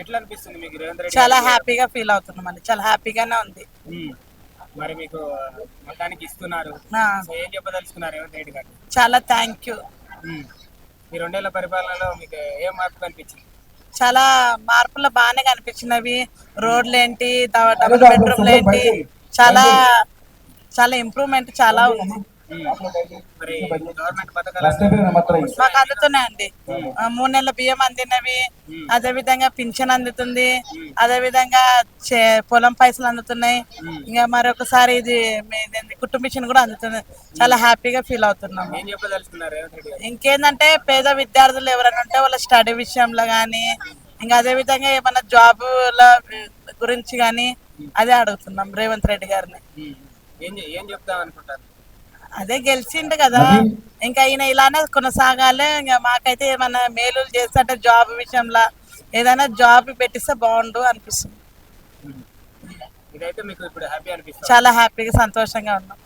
ఎట్లా అనిపిస్తుంది మీకు రేవంత్ రెడ్డి చాలా గారు హ్యాపీగా ఫీల్ అవుతున్నాం అండి. చాలా హ్యాపీగానే ఉంది. ఉమ్. మరి మీకు మొత్తానికి ఇస్తున్నారు. ఆ, సో ఏం చెప్పదలుచుకున్నారు రేవంత్ రెడ్డి గారు? చాలా థ్యాంక్ యూ. ఉమ్. ఈ 2 ఏళ్ల పరిపాలనలో మీకు ఏం మార్పు కనిపించింది? చాలా మార్పులు బాగానే కనిపించినవి. రోడ్లు ఏంటి, డబుల్ బెడ్రూమ్లు ఏంటి, చాలా చాలా ఇంప్రూవ్మెంట్ చాలా ఉంది. ఉమ్. మరి గవర్నమెంట్ పథకాలు వస్తున్నాయి మాకు మీకు? అందుతున్నాయండి. ఉమ్. 3 నెలల బియ్యం అందినవి. ఉమ్. అదే విధంగా పింఛన్ అందుతుంది. ఉమ్. అదే విధంగా పొలం పైసలు అందుతున్నాయి. ఉమ్. ఇంకా మరొకసారి ఇది కుటుంబ మిషన్ కూడా అందుతుంది. చాలా హ్యాపీగా ఫీల్ అవుతున్నాము. ఏం చెప్పదలుచుకున్నారు రేవంత్ రెడ్డి గారు? ఇంకేందంటే పేద విద్యార్థులు ఎవరైనా ఉంటే వాళ్ళ స్టడీ విషయంలో కానీ, ఇంకా అదే విధంగా ఏమన్నా జాబుల గురించి కానీ అదే అడుగుతున్నాం రేవంత్ రెడ్డి గారిని. ఉమ్. ఏం చెప్తాం అనుకుంటారు? అదే గెలిచిండు కదా, ఇంకా ఈయన ఇలానే కొనసాగాలి. ఇంకా మాకైతే ఏమైనా మేలు చేస్తే జాబ్ విషయంలో ఏదైనా జాబ్ పెట్టిస్తే బాగుండు అనిపిస్తుంది. ఉమ్. ఇదైతే మీకు ఇప్పుడు హ్యాపీ అనిపిస్తుంది? చాలా హ్యాపీగా సంతోషంగా ఉన్నాం.